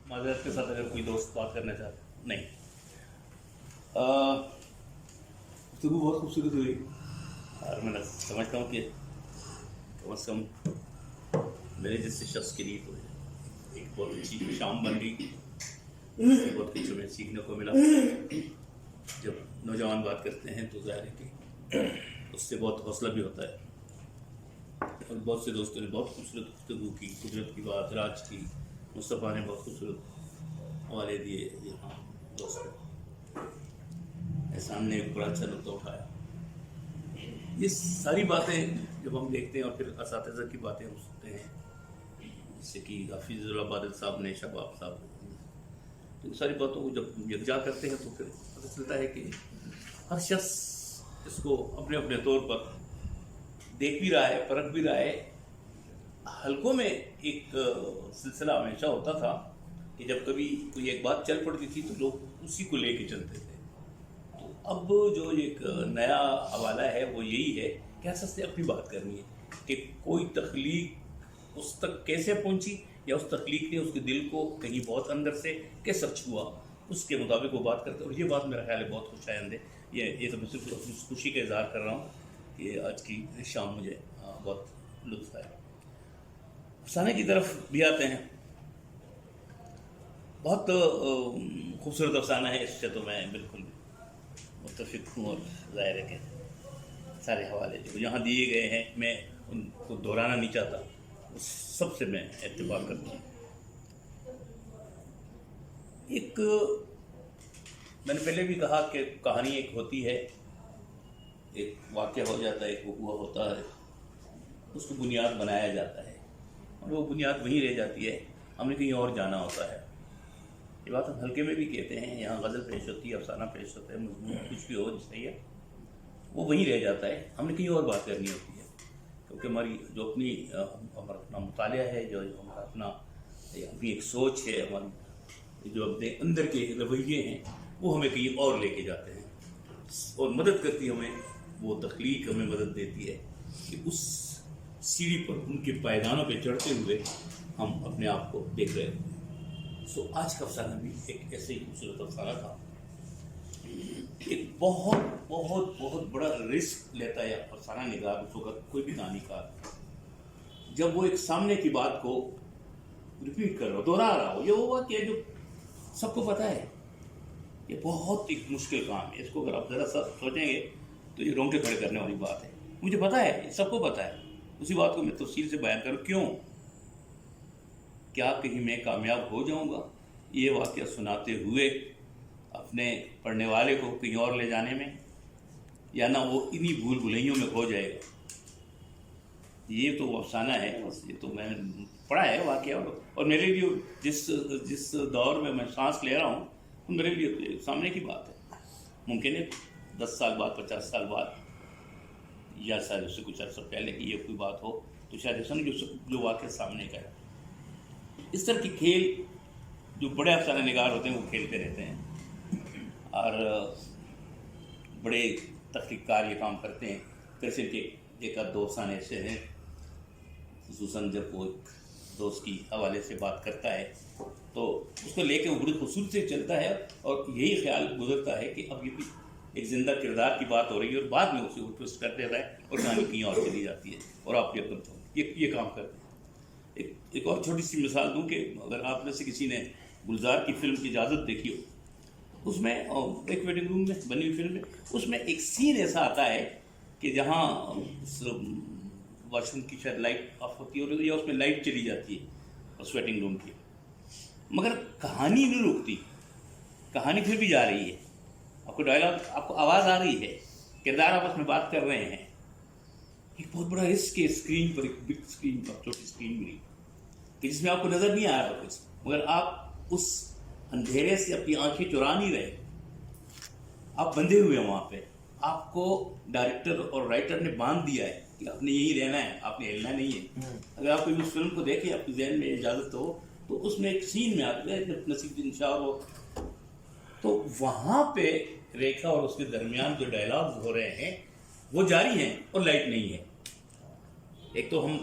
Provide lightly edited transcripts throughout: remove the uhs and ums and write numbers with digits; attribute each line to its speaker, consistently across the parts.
Speaker 1: معذرت کے ساتھ اگر کوئی دوست بات کرنا چاہتا نہیں. گفتگو بہت خوبصورت ہوئی اور میں سمجھتا ہوں کہ کم از کم میرے جیسے شخص کے لیے تو ایک بہت اچھی شام بن گئی. بہت کچھ ہمیں سیکھنے کو ملا. جب نوجوان بات کرتے ہیں تو ظاہر ہے کہ اس سے بہت حوصلہ بھی ہوتا ہے. اور بہت سے دوستوں نے بہت خوبصورت گفتگو کی, قدرت کی بات راج کی, مصطفیٰ نے بہت خوبصورت حوالے دیے. یہاں دوست احسان نے ایک بڑا اچھا نقطہ اٹھایا. یہ ساری باتیں جب ہم دیکھتے ہیں اور پھر اساتذہ کی باتیں ہم سنتے ہیں, جیسے کہ حافظ العبادل صاحب نے, شباب صاحب نے, ان ساری باتوں کو جب یکجا کرتے ہیں تو پھر پتہ چلتا ہے کہ ہر شخص اس کو اپنے اپنے طور پر دیکھ بھی رہا ہے, پرکھ بھی رہا ہے. حلقوں میں ایک سلسلہ ہمیشہ ہوتا تھا کہ جب کبھی کوئی ایک بات چل پڑتی تھی تو لوگ اسی کو لے کے چلتے تھے. تو اب جو ایک نیا حوالہ ہے وہ یہی ہے کہ ہر شخص نے اپنی بات کرنی ہے کہ کوئی تخلیق اس تک کیسے پہنچی یا اس تخلیق نے اس کے دل کو کہیں بہت اندر سے کیسا چھوا, اس کے مطابق وہ بات کرتے. اور یہ بات میرا خیال ہے بہت خوش آئند ہے. یہ تو میں صرف اپنی خوشی کا اظہار کر رہا ہوں کہ آج کی شام مجھے بہت لطف آیا. افسانے کی طرف بھی آتے ہیں. بہت خوبصورت افسانہ ہے, اس سے تو میں بالکل متفق ہوں. اور ظاہر ہے کہ سارے حوالے جو یہاں دیے گئے ہیں میں ان کو دہرانا نہیں چاہتا, اس سب سے میں اتفاق کرتا ہوں. ایک میں نے پہلے بھی کہا کہ کہانی ایک ہوتی ہے, ایک واقعہ ہو جاتا ہے, ایک وقوع ہوتا ہے, اس کو بنیاد بنایا جاتا ہے اور وہ بنیاد وہیں رہ جاتی ہے. ہم نے کہیں اور جانا ہوتا ہے. یہ بات ہم ہلکے میں بھی کہتے ہیں, یہاں غزل پیش ہوتی ہے, افسانہ پیش ہوتا ہے, مضمون کچھ بھی ہو صحیح ہے, وہ وہیں رہ جاتا ہے. ہم نے کہیں اور بات کرنی ہوتی ہے کیونکہ ہماری جو ہمارا اپنا مطالعہ ہے, جو ہمارا اپنی ایک سوچ ہے, ہماری جو اپنے اندر کے رویے ہیں وہ ہمیں کہیں اور لے کے جاتے ہیں. اور مدد کرتی ہمیں وہ تخلیق ہمیں مدد دیتی ہے کہ اس سیڑھی پر ان کے پائیدانوں پہ چڑھتے ہوئے ہم اپنے آپ کو دیکھ رہے ہوتے ہیں. آج کا افسانہ بھی ایک ایسے ہی خوبصورت افسانہ تھا. ایک بہت بہت بہت بڑا رسک لیتا ہے افسانہ نگار اس وقت, کوئی بھی کہانی کار, جب وہ ایک سامنے کی بات کو ریپیٹ کر رہا ہو, دوہرا رہا ہو. یہ وہ بات ہے جو سب کو پتہ ہے. یہ بہت ایک مشکل کام ہے. اس کو اگر آپ ذرا سا سوچیں گے تو یہ رونگٹے کھڑے کرنے والی بات ہے. مجھے پتہ ہے, یہ سب کو پتہ ہے. اسی بات کو میں تفصیل سے بیان کروں. کیوں؟ کیا کہیں میں کامیاب ہو جاؤں گا یہ واقعہ سناتے ہوئے اپنے پڑھنے والے کو کہیں اور لے جانے میں, یا نہ وہ انہی بھول بھلائیوں میں کھو جائے گا. یہ تو افسانہ ہے, بس یہ تو میں نے پڑھا ہے واقعہ. اور میرے لیے جس دور میں میں سانس لے رہا ہوں میرے لیے سامنے کی بات ہے. ممکن ہے 10 سال بعد, 50 سال بعد, یا شاید اس سے کچھ عرصہ پہلے کی یہ کوئی بات ہو تو شاید ایسا نہیں جو واقعہ سامنے کا ہے. اس طرح کے کھیل جو بڑے افسانہ نگار ہوتے ہیں وہ کھیلتے رہتے ہیں, اور بڑے تخلیق کار یہ کام کرتے ہیں. کیسے کہ ایک آدھ دو افسانے ایسے ہیں, خصوصاً جب وہ ایک دوست کی حوالے سے بات کرتا ہے تو اس کو لے کے وہ بڑی خوبصورتی سے چلتا ہے, اور یہی خیال گزرتا ہے کہ اب یہ بھی ایک زندہ کردار کی بات ہو رہی ہے, اور بعد میں اسے وہ ٹوسٹ کر دیتا ہے اور کہانی کہیں اور چلی جاتی ہے, اور آپ یہ کام کرتے ہیں. ایک اور چھوٹی سی مثال دوں کہ اگر آپ میں سے کسی نے گلزار کی فلم کی اجازت دیکھی ہو, اس میں ایک ویڈنگ روم میں بنی ہوئی فلم ہے, اس میں ایک سین ایسا آتا ہے کہ جہاں اس واش روم کی شاید لائٹ آف ہوتی ہے یا اس میں لائٹ چلی جاتی ہے اس ویٹنگ روم کی, مگر کہانی نہیں رکتی, کہانی پھر بھی جا رہی ہے. آپ کو ڈائلاگ, آپ کو آواز آ رہی ہے, کردار آپس میں بات کر رہے ہیں. ایک بہت بڑا رسک ہے اسکرین پر, ایک بگ اسکرین پر, چھوٹی اسکرین ملی کہ جس میں آپ کو نظر نہیں آ رہا کچھ, مگر آپ اس اندھیرے سے اپنی آنکھیں چرا نہیں رہے, آپ بندھے ہوئے ہیں وہاں پہ. آپ کو ڈائریکٹر اور رائٹر نے باندھ دیا ہے کہ آپ نے یہی رہنا ہے, آپ نے ہلنا نہیں ہے. اگر آپ کوئی اس فلم کو دیکھیں, آپ کے ذہن میں اجازت ہو, تو اس میں ایک سین میں آتا ہے جب نصیر الدین شاہ ہو تو وہاں پہ ریکھا اور اس کے درمیان جو ڈائلاگز ہو رہے ہیں وہ جاری ہیں اور لائٹ نہیں ہے. ایک تو ہم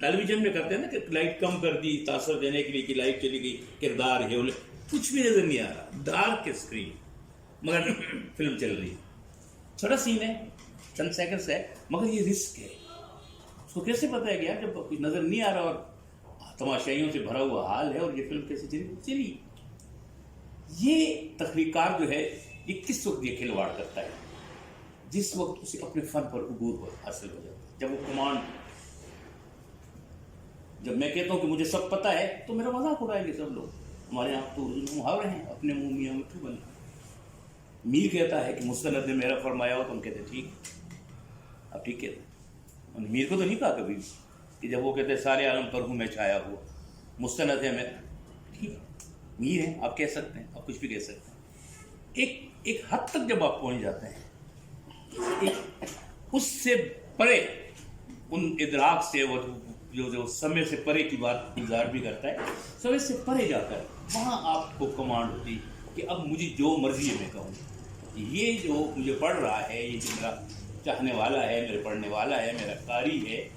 Speaker 1: ٹیلی ویژن میں کرتے ہیں نا کہ لائٹ کم کر دی تاثر دینے کے لیے کہ لائٹ چلی گئی، کردار ہے کچھ بھی نظر نہیں آ رہا، ڈارک اسکرین مگر فلم چل رہی ہے، چھوٹا سین ہے، چند سیکنڈس ہے، مگر یہ رسک ہے. اس کو کیسے پتہ ہے گیا جب نظر نہیں آ رہا اور تماشائیوں سے بھرا ہوا حال ہے اور یہ فلم کیسے چلی. یہ تخلیقات جو ہے یہ کس وقت یہ کھلواڑ کرتا ہے؟ جس وقت اسے اپنے فن پر عبور حاصل ہو جاتا ہے. جب وہ کمانڈ، جب میں کہتا ہوں کہ مجھے سب پتہ ہے تو میرا مذاق اڑائیں گے سب لوگ. ہمارے یہاں تو محاورے ہیں، اپنے منہ میاں مٹھو بنے. میر کہتا ہے کہ مستند نے میرا فرمایا ہو، تم کہتے ٹھیک، اب ٹھیک کہتے ہیں. میر کو تو نہیں کہا کبھی کہ جب وہ کہتے سارے عالم پر ہوں میں چھایا ہوا، مستند ہے میں، ٹھیک میر ہے، آپ کہہ سکتے ہیں، آپ کچھ بھی کہہ سکتے ہیں. ایک حد تک جب آپ پہنچ جاتے ہیں، اس سے پرے ان ادراک سے وہ جو سمے سے پرے کی بات اظہار بھی کرتا ہے، سمے سے پرے جا کر وہاں آپ کو کمانڈ ہوتی کہ اب مجھے جو مرضی ہے میں کہوں. یہ جو مجھے پڑھ رہا ہے، یہ جو میرا چاہنے والا ہے، میرے پڑھنے والا ہے، میرا قاری ہے،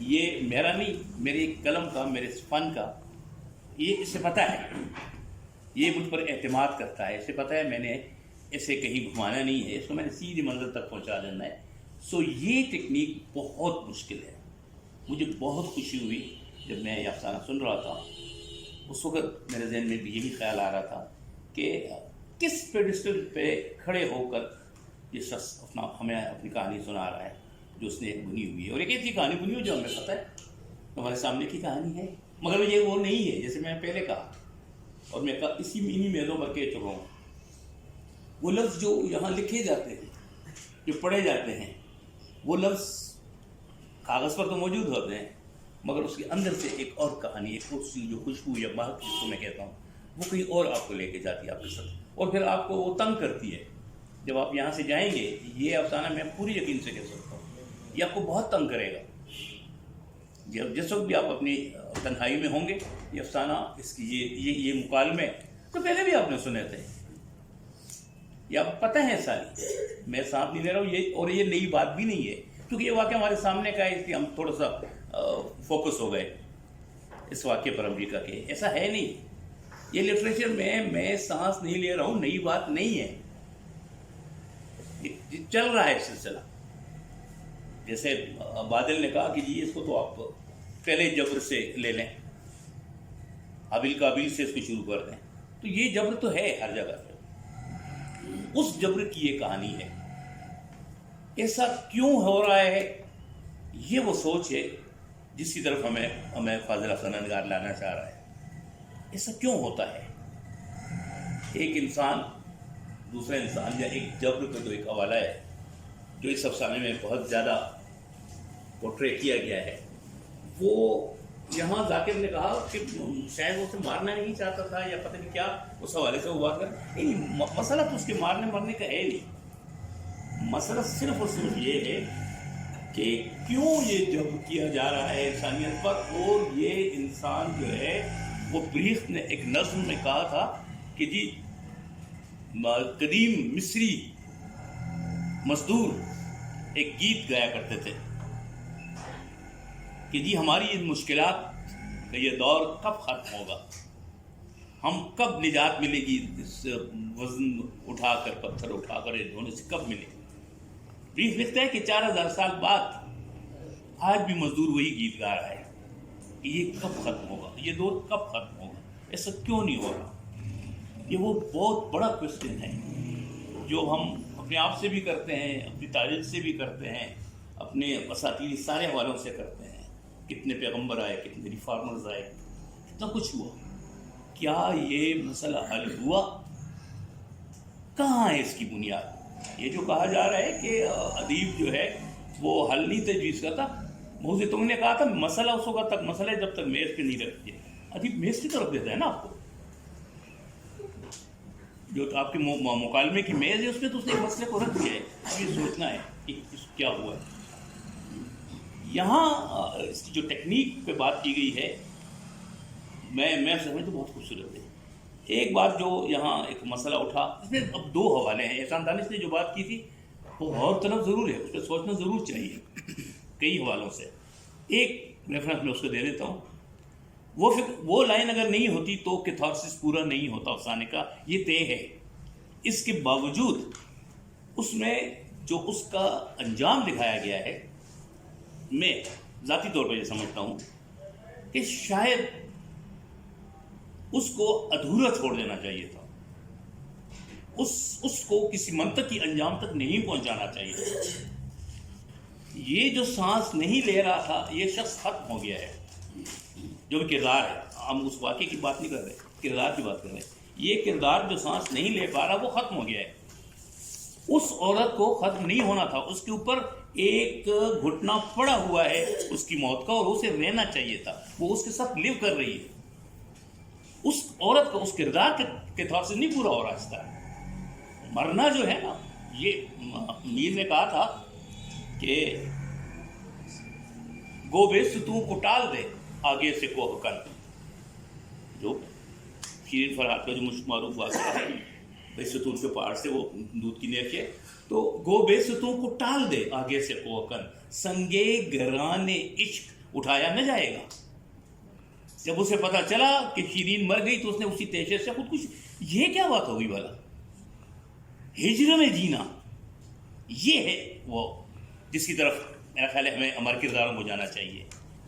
Speaker 1: یہ میرا نہیں، میرے قلم کا، میرے فن کا، یہ اسے پتہ ہے، یہ مجھ پر اعتماد کرتا ہے، اسے پتہ ہے میں نے اسے کہیں گھمانا نہیں ہے، اس کو میں نے سیدھی منزل تک پہنچا دینا ہے. سو یہ ٹیکنیک بہت مشکل ہے. مجھے بہت خوشی ہوئی جب میں یہ افسانہ سن رہا تھا. اس وقت میرے ذہن میں بھی یہی خیال آ رہا تھا کہ کس پیڈسٹل پہ کھڑے ہو کر یہ شخص ہمیں اپنی کہانی سنا رہا ہے جو اس نے بنی ہوئی ہے. اور ایک ایسی کہانی بنی ہوئی جو ہمیں پتہ ہے ہمارے سامنے کی کہانی ہے، مگر یہ وہ نہیں ہے جیسے میں نے پہلے کہا، اور میں اسی انہی میدوں پر کہہ چکا ہوں. وہ لفظ جو یہاں لکھے جاتے ہیں، جو پڑھے جاتے ہیں، وہ لفظ کاغذ پر تو موجود ہوتے ہیں، مگر اس کے اندر سے ایک اور کہانی، ایک اور سی جو خوشبو یا مہک جس کو میں کہتا ہوں، وہ کہیں اور آپ کو لے کے جاتی ہے آپ کے ساتھ، اور پھر آپ کو وہ تنگ کرتی ہے. جب آپ یہاں سے جائیں گے، یہ افسانہ میں پوری یقین سے کہہ سکتا ہوں، یہ آپ کو بہت تنگ کرے گا. جس وقت بھی آپ اپنی تنہائی میں ہوں گے، یہ افسانہ، اس کی یہ مکالمے تو پہلے بھی آپ نے سنے تھے، یہ آپ پتہ ہے ساری، میں ساتھ نہیں لے رہا ہوں یہ، اور یہ نئی بات بھی نہیں ہے کیونکہ یہ واقعہ ہمارے سامنے کا ہے، اس لیے ہم تھوڑا سا فوکس ہو گئے اس واقعے پر امریکہ کے. ایسا ہے نہیں، یہ لٹریچر میں سانس نہیں لے رہا ہوں، نئی بات نہیں ہے، یہ چل رہا ہے سلسلہ. جیسے بادل نے کہا کہ جی اس کو تو آپ پہلے جبر سے لے لیں، حابیل قابیل سے اس کو شروع کر دیں، تو یہ جبر تو ہے ہر جگہ پہ، اس جبر کی یہ کہانی ہے. ایسا کیوں ہو رہا ہے، یہ وہ سوچ ہے جس کی طرف ہمیں فاضل افسانہ نگار لانا چاہ رہا ہے. ایسا کیوں ہوتا ہے؟ ایک انسان دوسرا انسان، یا ایک جبر کا جو ایک حوالہ ہے جو اس افسانے میں بہت زیادہ پورٹری کیا گیا ہے، وہ یہاں ذاکر نے کہا کہ شاید وہ اسے مارنا نہیں چاہتا تھا یا پتہ نہیں کیا، اس حوالے سے وہ بات کر نہیں. مسئلہ تو اس کے مارنے مرنے کا ہے نہیں، مسئلہ صرف اور صرف یہ ہے کہ کیوں یہ جب کیا جا رہا ہے انسانیت پر. اور یہ انسان جو ہے، وہ بریخت نے ایک نظم میں کہا تھا کہ جی قدیم مصری مزدور ایک گیت گایا کرتے تھے کہ جی ہماری ان مشکلات کا یہ دور کب ختم ہوگا، ہم کب نجات ملے گی اس وزن اٹھا کر، پتھر اٹھا کر یہ دھونے سے کب ملے گی. بریخت لکھتا ہے کہ 4000 سال بعد آج بھی مزدور وہی گیت گا رہا ہے کہ یہ کب ختم ہوگا، یہ دور کب ختم ہوگا، ایسا کیوں نہیں ہو رہا. یہ وہ بہت بڑا کوشچن ہے جو ہم اپنے آپ سے بھی کرتے ہیں، اپنی تاریخ سے بھی کرتے ہیں، اپنے اساطیری سارے حوالوں سے کرتے ہیں. کتنے پیغمبر آئے، کتنے ریفارمرز آئے، کتنا کچھ ہوا، کیا یہ مسئلہ حل ہوا؟ کہاں ہے اس کی بنیاد؟ یہ جو کہا جا رہا ہے کہ ادیب جو ہے وہ حل نہیں تجویز کرتا. محسن تم نے کہا تھا مسئلہ اس وقت تک مسئلہ ہے جب تک میز پہ نہیں رکھتی ہے. ادیب میز کی طرف دیتا ہے نا آپ کو، جو آپ کے مکالمے کی میز ہے اس پہ تو اس نے مسئلے کو رکھ دیا ہے. اب یہ سوچنا ہے کہ کیا ہوا ہے. یہاں اس کی جو ٹیکنیک پہ بات کی گئی ہے، میں سمجھتا ہوں بہت خوبصورت ہے. ایک بات جو یہاں ایک مسئلہ اٹھا، اس میں اب 2 حوالے ہیں. احسان دانش نے جو بات کی تھی وہ غور طلب ضرور ہے، اس پہ سوچنا ضرور چاہیے کئی حوالوں سے. ایک ریفرنس میں اس کو دے دیتا ہوں. وہ لائن اگر نہیں ہوتی تو کیتھارسس پورا نہیں ہوتا افسانے کا، یہ طے ہے. اس کے باوجود اس میں جو اس کا انجام دکھایا گیا ہے، میں ذاتی طور پر یہ سمجھتا ہوں کہ شاید اس کو ادھورا چھوڑ دینا چاہیے تھا، اس کو کسی منطقی انجام تک نہیں پہنچانا چاہیے تھا. یہ جو سانس نہیں لے رہا تھا یہ شخص ختم ہو گیا ہے، جو بھی کردار ہے. ہم اس واقعے کی بات نہیں کر رہے، کردار کی بات کر رہے ہیں. یہ کردار جو سانس نہیں لے پا رہا وہ ختم ہو گیا ہے. اس عورت کو ختم نہیں ہونا تھا، اس کے اوپر ایک گھٹنا پڑا ہوا ہے اس کی موت کا، اور اسے رہنا چاہیے تھا. وہ اس کے ساتھ لیو کر رہی ہے. اس عورت کا اس کردار کے طور سے نہیں پورا ہو رہا. اس طرح مرنا جو ہے نا، یہ میر نے کہا تھا کہ گو بے ستون کو ٹال دے آگے سے کوہ کن. جو شیرین فرحات کا جو معروف واقعہ ہے، بے ستون کے پہاڑ سے وہ دودھ کی نہر کے، تو گو بے ستون کو ٹال دے آگے سے کوہ کن، سنگے گران عشق اٹھایا نہ جائے گا. جب اسے پتا چلا کہ شیرین مر گئی تو اس نے اسی تیشے سے خودکشی. یہ کیا بات ہوگی بھلا؟ ہجر میں جینا، یہ ہے وہ جس کی طرف میرا خیال ہے ہمیں ہمارے کرداروں کو جانا چاہیے.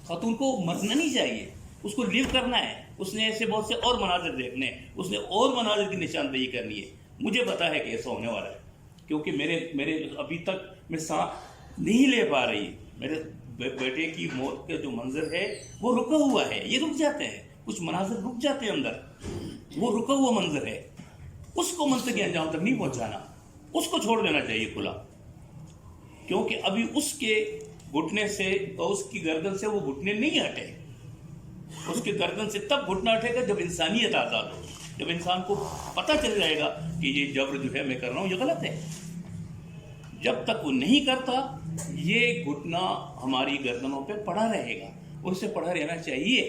Speaker 1: خاتون کو مرنا نہیں چاہیے، اس کو لیو کرنا ہے. اس نے ایسے بہت سے اور مناظر دیکھنے ہیں، اس نے اور مناظر کی نشاندہی کرنی ہے. مجھے پتا ہے کہ ایسا ہونے والا ہے، کیونکہ میرے ابھی تک میں سانس نہیں لے پا رہی. میرے بیٹے کی موت کا جو منظر ہے وہ رکا ہوا ہے. یہ رک جاتے ہیں، کچھ مناظر رک جاتے ہیں اندر، وہ رکا ہوا منظر ہے. اس کو منطقی انجام تک نہیں پہنچانا، اس کو چھوڑ دینا چاہیے کھلا. کیونکہ ابھی اس کے گھٹنے سے اور اس کی گردن سے وہ گھٹنے نہیں ہٹے. اس کے گردن سے تب گھٹنا ہٹے گا جب انسانیت آزاد ہو، جب انسان کو پتہ چل جائے گا کہ یہ جبر جو ہے میں کر رہا ہوں یہ غلط ہے. جب تک وہ نہیں کرتا یہ گھٹنا ہماری گردنوں پہ پڑا رہے گا، اور اسے پڑا رہنا چاہیے،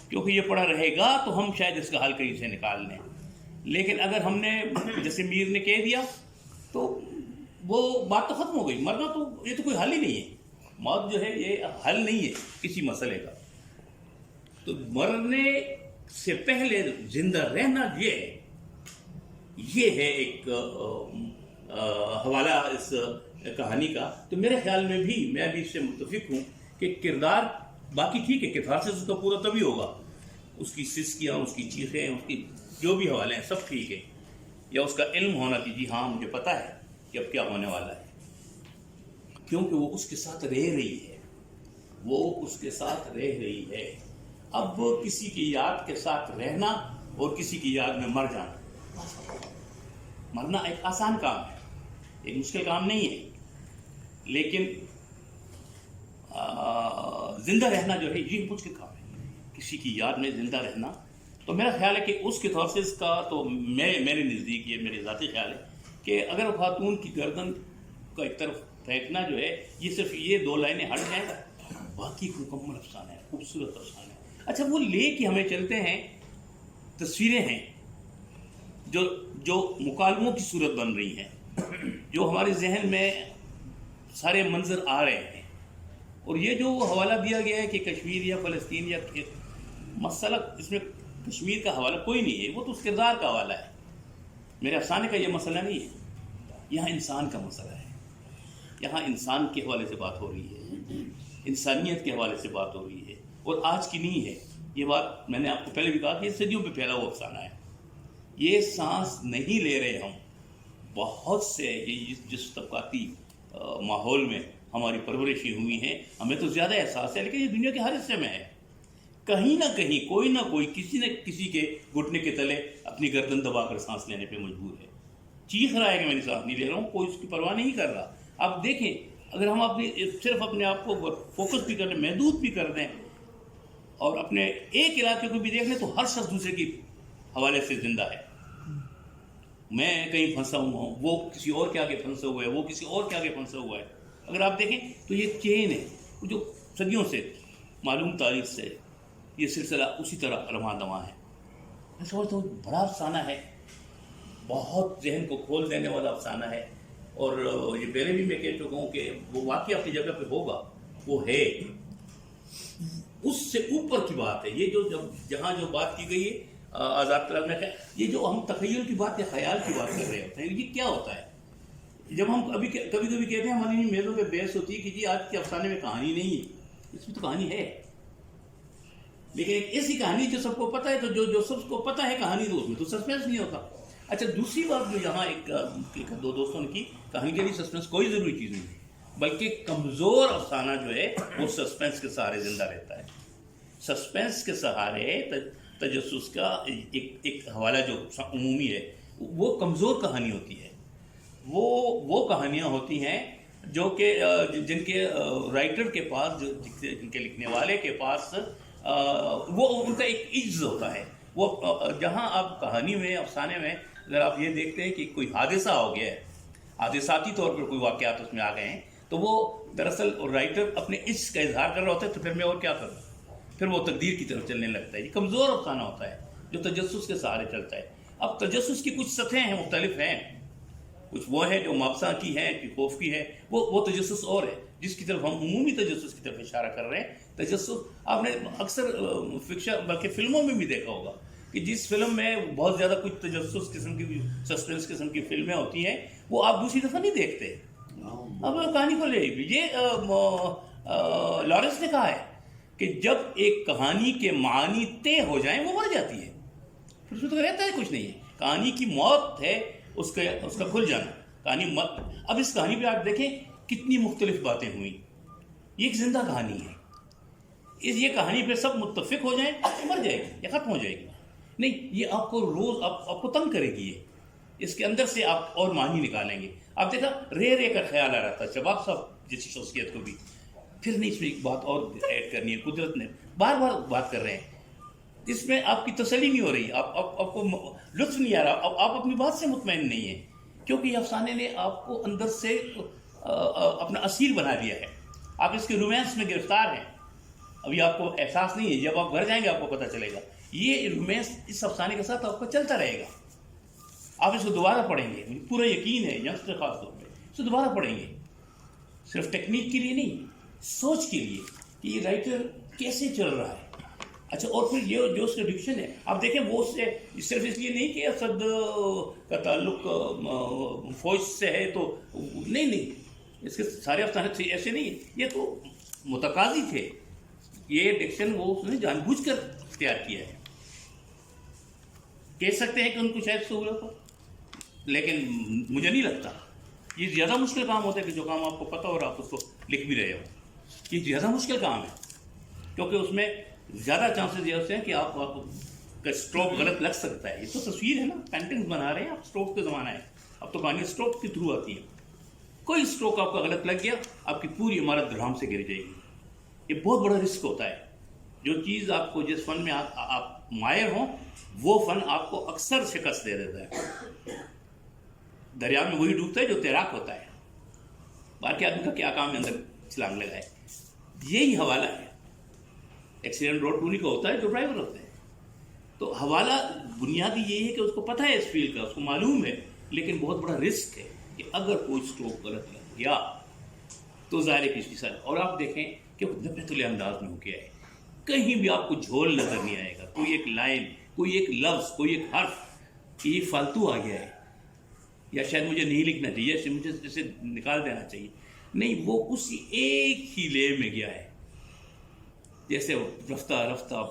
Speaker 1: کیونکہ یہ پڑا رہے گا تو ہم شاید اس کا حل کہیں سے نکال لیں. لیکن اگر ہم نے جیسے میر نے کہہ دیا تو وہ بات تو ختم ہو گئی. مرنا تو یہ تو کوئی حل ہی نہیں ہے. موت جو ہے یہ حل نہیں ہے کسی مسئلے کا. تو مرنے سے پہلے زندہ رہنا یہ ہے ایک حوالہ اس کہانی کا. تو میرے خیال میں بھی میں بھی اس سے متفق ہوں کہ کردار باقی ٹھیک ہے، کیتھارسس اس کا پورا تبھی ہوگا. اس کی سسکیاں، اس کی چیخیں، اس کی جو بھی حوالے ہیں سب ٹھیک ہے. یا اس کا علم ہونا کہ جی ہاں مجھے پتا ہے کہ اب کیا ہونے والا ہے، کیونکہ وہ اس کے ساتھ رہ رہی ہے. وہ اس کے ساتھ رہ رہی ہے. اب کسی کی یاد کے ساتھ رہنا اور کسی کی یاد میں مر جانا، مرنا ایک آسان کام ہے، ایک مشکل کام نہیں ہے. لیکن زندہ رہنا جو ہے یہ مشکل کام ہے، کسی کی یاد میں زندہ رہنا. تو میرا خیال ہے کہ اس کیتھارسس کا تو میرے نزدیک یہ میرے ذاتی خیال ہے کہ اگر خاتون کی گردن کا ایک طرف پھینکنا جو ہے یہ صرف یہ 2 لائنیں ہٹ جائیں گا، باقی مکمل افسانہ ہے، خوبصورت افسانہ ہے. اچھا وہ لے کے ہمیں چلتے ہیں، تصویریں ہیں جو مکالموں کی صورت بن رہی ہیں، جو ہمارے ذہن میں سارے منظر آ رہے ہیں. اور یہ جو حوالہ دیا گیا ہے کہ کشمیر یا فلسطین یا مسئلہ، اس میں کشمیر کا حوالہ کوئی نہیں ہے، وہ تو اس کردار کا حوالہ ہے. میرے افسانے کا یہ مسئلہ نہیں ہے، یہاں انسان کا مسئلہ ہے. یہاں انسان کے حوالے سے بات ہو رہی ہے، انسانیت کے حوالے سے بات ہو رہی ہے. اور آج کی نہیں ہے یہ بات، میں نے آپ کو پہلے بھی کہا کہ یہ صدیوں پہ پھیلا ہوا افسانہ ہے. یہ سانس نہیں لے رہے ہم. بہت سے جس طبقاتی ماحول میں ہماری پرورشیں ہوئی ہیں ہمیں تو زیادہ احساس ہے، لیکن یہ دنیا کے ہر حصے میں ہے. کہیں نہ کہیں کوئی نہ کوئی کسی نہ کسی کے گھٹنے کے تلے اپنی گردن دبا کر سانس لینے پہ مجبور ہے. چیخ رہا ہے کہ میں سانس نہیں لے رہا ہوں، کوئی اس کی پرواہ نہیں کر رہا. آپ دیکھیں اگر ہم صرف اپنے آپ کو فوکس بھی کر لیں، محدود بھی کر دیں، اور اپنے ایک علاقے کو بھی دیکھ لیں تو ہر شخص دوسرے کی حوالے سے زندہ ہے. میں کہیں پھنسا ہوا ہوں، وہ کسی اور کے آگے پھنسا ہوا ہے، وہ کسی اور کے آگے پھنسا ہوا ہے. اگر آپ دیکھیں تو یہ چین ہے جو صدیوں سے معلوم تاریخ سے یہ سلسلہ اسی طرح رواں دواں ہے. میں سمجھتا ہوں بڑا افسانہ ہے، بہت ذہن کو کھول دینے والا افسانہ ہے. اور یہ پہلے بھی میں کہہ چکا ہوں کہ وہ واقعی اپنی جگہ پہ ہوگا، وہ ہے. اس سے اوپر کی بات ہے یہ جو جہاں جو بات کی گئی ہے آزاد طلب نے کہا یہ جو ہم تخیل کی بات یا خیال کی بات کر رہے ہوتے ہیں یہ کیا ہوتا ہے. جب ہم کبھی کبھی کہتے ہیں ہماری میزوں پہ بحث ہوتی ہے کہ جی آج کے افسانے میں کہانی نہیں ہے، اس میں تو کہانی ہے، لیکن ایک ایسی کہانی جو سب کو پتہ ہے، تو جو سب کو پتہ ہے کہانی، تو اس میں تو سسپینس نہیں ہوتا. اچھا دوسری بات جو یہاں ایک دو دوستوں نے کی، کہانی کے لیے سسپینس کوئی ضروری چیز نہیں ہے، بلکہ کمزور افسانہ جو ہے وہ سسپینس کے سہارے زندہ رہتا ہے. سسپینس کے سہارے تجسس کا ایک حوالہ جو عمومی ہے وہ کمزور کہانی ہوتی ہے. وہ کہانیاں ہوتی ہیں جو کہ جن کے رائٹر کے پاس، جن کے لکھنے والے کے پاس وہ ان کا ایک عجز ہوتا ہے. وہ جہاں آپ کہانی میں، افسانے میں اگر آپ یہ دیکھتے ہیں کہ کوئی حادثہ ہو گیا ہے، حادثاتی طور پر کوئی واقعات اس میں آ گئے ہیں، تو وہ دراصل رائٹر اپنے عجز کا اظہار کر رہا ہوتا ہے، تو پھر میں اور کیا کروں، پھر وہ تقدیر کی طرف چلنے لگتا ہے. یہ کمزور افسانہ ہوتا ہے جو تجسس کے سہارے چلتا ہے. اب تجسس کی کچھ سطحیں ہیں، مختلف ہیں، کچھ وہ ہے جو مابسا کی ہے، کہ خوف کی ہے، وہ تجسس اور ہے جس کی طرف ہم عمومی تجسس کی طرف اشارہ کر رہے ہیں. تجسس آپ نے اکثر فکشن بلکہ فلموں میں بھی دیکھا ہوگا کہ جس فلم میں بہت زیادہ کچھ تجسس قسم کی، سسپینس قسم کی فلمیں ہوتی ہیں، وہ آپ دوسری دفعہ نہیں دیکھتے. اب کہانی کو لے یہ لارنس نے کہا ہے کہ جب ایک کہانی کے معانی طے ہو جائیں وہ مر جاتی ہے، پھر اس میں تو رہتا ہے کچھ نہیں ہے. کہانی کی موت ہے اس کا کھل جانا. کہانی مت. اب اس کہانی پہ آپ دیکھیں کتنی مختلف باتیں ہوئیں. یہ ایک زندہ کہانی ہے. یہ کہانی پہ سب متفق ہو جائیں تو مر جائے گی یا ختم ہو جائے گی. نہیں، یہ آپ کو روز آپ کو تنگ کرے گی. اس کے اندر سے آپ اور معنی نکالیں گے. آپ دیکھا رے کا خیال آ رہا تھا شباب صاحب جیسی شخصیت کو بھی، پھر نہیں اس میں ایک بات اور ایڈ کرنی ہے. قدرت نے بار بار بات کر رہے ہیں، اس میں آپ کی تسلی نہیں ہو رہی، آپ کو لطف نہیں آ رہا، آپ اپنی بات سے مطمئن نہیں ہیں، کیونکہ یہ افسانے نے آپ کو اندر سے اپنا اسیر بنا دیا ہے. آپ اس کے رومانس میں گرفتار ہیں. ابھی آپ کو احساس نہیں ہے، جب آپ گھر جائیں گے آپ کو پتہ چلے گا. یہ رومانس اس افسانے کے ساتھ آپ کو چلتا رہے گا. آپ اس کو دوبارہ پڑھیں گے، پورا یقین ہے ینگسٹر خاص طور پہ اسے دوبارہ پڑھیں گے، صرف ٹیکنیک کے لیے نہیں، سوچ کے لیے کہ یہ رائٹر کیسے چل رہا ہے. اچھا، اور پھر یہ جو اس کا ڈویژن ہے آپ دیکھیں، وہ اس سے صرف اس لیے نہیں کہ اسد کا تعلق فوج سے ہے تو نہیں، اس کے سارے افسانے ایسے نہیں، یہ تو متقاضی تھے. یہ ڈکشن وہ اس نے جان بوجھ کر اختیار کیا ہے. کہہ سکتے ہیں کہ ان کو شاید سہولت ہو، لیکن مجھے نہیں لگتا. یہ زیادہ مشکل کام ہوتا ہے کہ جو کام آپ کو پتہ ہو اور آپ اس کو لکھ بھی رہے ہو. یہ زیادہ مشکل کام ہے کیونکہ اس میں زیادہ چانسز یہ ہوتے ہیں کہ آپ کا اسٹروک غلط لگ سکتا ہے. یہ تو تصویر ہے نا، پینٹنگز بنا رہے ہیں آپ، اسٹروک کا زمانہ ہے. اب تو کہانی اسٹروک کے تھرو آتی ہے. کوئی اسٹروک آپ کا غلط لگ گیا، آپ کی پوری عمارت درہم سے گر جائے گی. یہ بہت بڑا رسک ہوتا ہے. جو چیز آپ کو، جس فن میں آپ ماہر ہوں، وہ فن آپ کو اکثر شکست دے دیتا ہے. دریا میں وہی ڈوبتا ہے جو تیراک ہوتا ہے. باقی آدمی کا کیا کام ہے اندر چھلانگ لگائے. یہی حوالہ ہے. ایکسیڈنٹ روڈ ٹونی کا ہوتا ہے جو ڈرائیور ہوتے ہیں. تو حوالہ بنیادی یہی ہے کہ اس کو پتہ ہے اس فیلڈ کا، اس کو معلوم ہے، لیکن بہت بڑا رسک ہے کہ اگر کوئی اسٹروک غلط لگ گیا تو ظاہر ہے کسی سال. اور آپ دیکھیں کہ وہ نپتلے انداز میں ہو گیا ہے. کہیں بھی آپ کو جھول نظر نہیں آئے گا. کوئی ایک لائن، کوئی ایک لفظ، کوئی ایک حرف کہ یہ فالتو آ گیا ہے یا شاید مجھے نہیں لکھنا چاہیے، ایسے مجھے اسے نکال دینا چاہیے. نہیں، وہ اسی ایک ہی لے میں گیا ہے. جیسے رفتہ رفتہ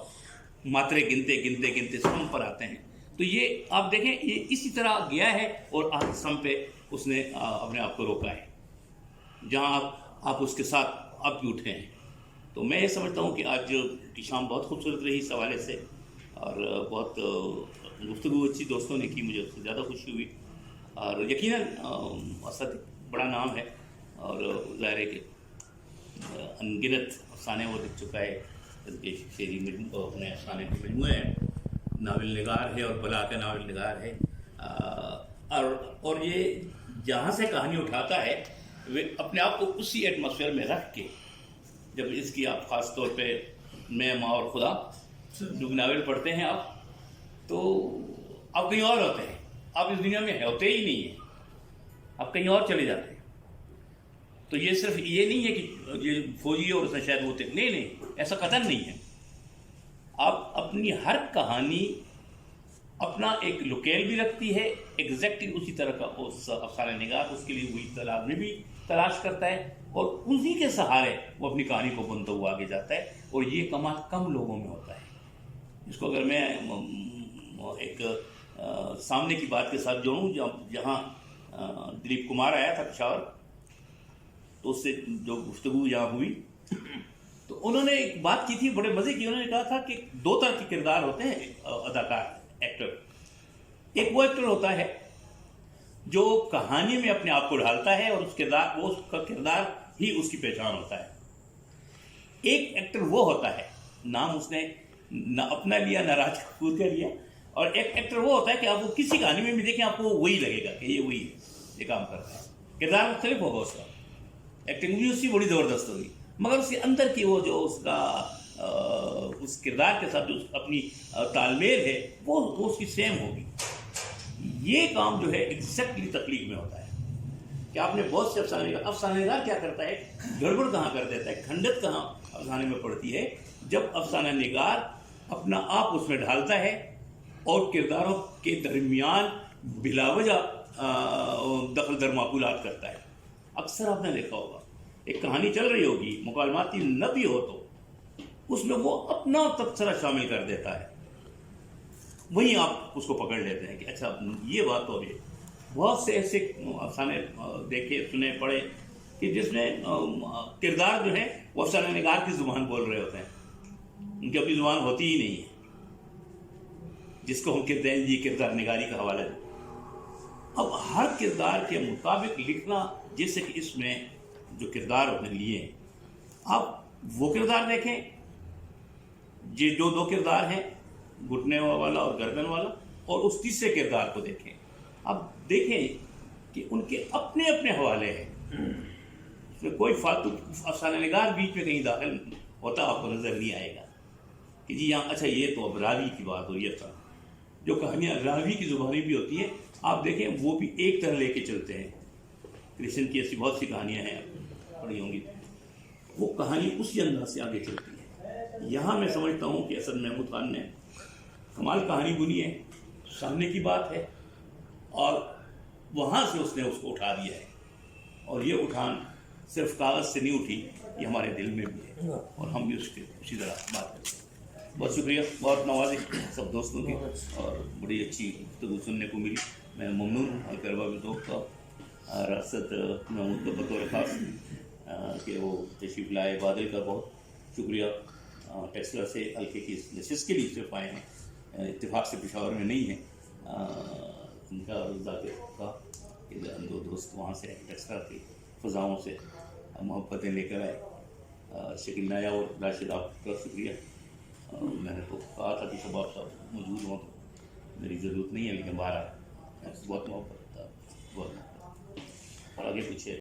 Speaker 1: ماترے گنتے سم پر آتے ہیں. تو یہ آپ دیکھیں، یہ اسی طرح گیا ہے اور آج سم پہ اس نے اپنے آپ کو روکا ہے، جہاں آپ اس کے ساتھ اب بھی اٹھے ہیں. تو میں یہ سمجھتا ہوں کہ آج کی شام بہت خوبصورت رہی اس حوالے سے، اور بہت گفتگو اچھی دوستوں نے کی، مجھے اس سے زیادہ خوشی ہوئی. اور یقیناً اسد بڑا نام ہے اور ظاہر ہے کہ ان گنت افسانے وہ لکھ چکا ہے. شعری اپنے افسانے کے مجموعے ہیں. ناول نگار ہے اور بلا کا ناول نگار ہے. اور یہ جہاں سے کہانی اٹھاتا ہے وہ اپنے آپ کو اسی ایٹماسفیئر میں رکھ کے، جب اس کی آپ خاص طور پہ میں، ماں اور خدا جو ناول پڑھتے ہیں آپ، تو آپ کہیں اور ہوتے ہیں. آپ اس دنیا میں ہوتے ہی نہیں ہیں، آپ کہیں اور چلے جاتے ہیں. تو یہ صرف یہ نہیں ہے کہ یہ فوجی اور اس نے شاید ہوتے، نہیں، ایسا قطعاً نہیں ہے. آپ اپنی ہر کہانی اپنا ایک لوکیل بھی رکھتی ہے، ایگزیکٹلی اسی طرح کا اس افسانہ نگار اس کے لیے وہی تلاش میں بھی تلاش کرتا ہے، اور اسی کے سہارے وہ اپنی کہانی کو بنتا ہوا آگے جاتا ہے. اور یہ کمال کم لوگوں میں ہوتا ہے. اس کو اگر میں ایک سامنے کی بات کے ساتھ جوڑوں، جہاں دلیپ کمار آیا تھا پشاور، تو اس سے جو گفتگو یہاں ہوئی تو انہوں نے ایک بات کی تھی بڑے مزے کی. انہوں نے کہا تھا کہ 2 طرح کے کردار ہوتے ہیں اداکار، ایکٹر. ایک وہ ایکٹر ہوتا ہے جو کہانی میں اپنے آپ کو ڈھالتا ہے اور اس کا کردار ہی اس کی پہچان ہوتا ہے. ایک ایکٹر وہ ہوتا ہے، نام اس نے نہ اپنا لیا نہ راج کپور کا لیا. اور ایک ایکٹر وہ ہوتا ہے کہ آپ کو کسی کہانی میں بھی دیکھیں آپ کو وہی لگے گا کہ یہ وہی ہے، یہ کام کرتا ہے. کردار مختلف ہوگا اس کا، ایکٹنگ بھی اس کی بڑی زبردست ہوگی، مگر اس کے اندر کی وہ جو اس کا اس کردار کے ساتھ جو اپنی تال میل ہے وہ اس کی سیم ہوگی. یہ کام جو ہے ایگزیکٹلی تخلیق میں ہوتا ہے کہ آپ نے بہت سے افسانہ نگار کیا کرتا ہے، گڑبڑ کہاں کر دیتا ہے، کھنڈت کہاں افسانے میں پڑتی ہے، جب افسانہ نگار اپنا آپ اس میں ڈھالتا ہے اور کرداروں کے درمیان بلا وجہ دخل در معقولات کرتا ہے. اکثر آپ نے دیکھا ہوگا ایک کہانی چل رہی ہوگی، مکالماتی نہ بھی ہو تو اس میں وہ اپنا تبصرہ شامل کر دیتا ہے، وہیں آپ اس کو پکڑ لیتے ہیں کہ اچھا یہ بات تو ہے. بہت سے ایسے افسانے دیکھے سنے پڑھے کہ جس میں کردار جو ہے وہ افسانہ نگار کی زبان بول رہے ہوتے ہیں، ان کی اپنی زبان ہوتی ہی نہیں ہے، جس کو ہم کہتے ہیں یہ کردار نگاری کا حوالہ ہے. اب ہر کردار کے مطابق لکھنا، جیسے کہ اس میں جو کردار اپنے لیے ہیں، آپ وہ کردار دیکھیں جو 2 کردار ہیں، گھٹنے والا اور گردن والا، اور اس تیسرے کردار کو دیکھیں. آپ دیکھیں کہ ان کے اپنے اپنے حوالے ہیں، اس میں کوئی فالتو افسانہ نگار بیچ میں کہیں داخل ہوتا آپ کو نظر نہیں آئے گا کہ جی یہاں اچھا یہ تو اب راوی کی بات ہو. یہ تھا جو کہانیاں راوی کی زبانی بھی ہوتی ہیں، آپ دیکھیں وہ بھی ایک طرح لے کے چلتے ہیں. کرشن کی ایسی بہت سی کہانیاں ہیں پڑھی ہوں گی، وہ کہانی اسی انداز سے آگے چلتی ہے. یہاں میں سمجھتا ہوں کہ اسد محمود خان نے کمال کہانی بنی ہے، سامنے کی بات ہے، اور وہاں سے اس نے اس کو اٹھا دیا ہے. اور یہ اٹھان صرف کاغذ سے نہیں اٹھی، یہ ہمارے دل میں بھی ہے، اور ہم بھی اس کے اسی طرح بات کرتے ہیں. بہت شکریہ، بہت نوازش سب دوستوں کی، اور بڑی اچھی گفتگو سننے کو ملی. میں ممنون ہوں الکربہ بھی دوست کا ریاست محمود کا بطور خاص کہ وہ تشریف لائے. بادل کا بہت شکریہ، ٹیسلا سے ہلکے کی اس نشست کے لیے صرف آئے ہیں، اتفاق سے پشاور میں نہیں ہیں. ان کا ذاکر کا کہ 2 دوست وہاں سے ٹیسلا کی فضاؤں سے محبتیں لے کر آئے. شکیل نایا اور راشد آپ کا شکریہ. میں نے تو کہا تھا کہ شباب صاحب موجود ہوں تو میری ضرورت نہیں ہے، لیکن باہر بہت محبت تھا، بہت محبت، اور آگے پیچھے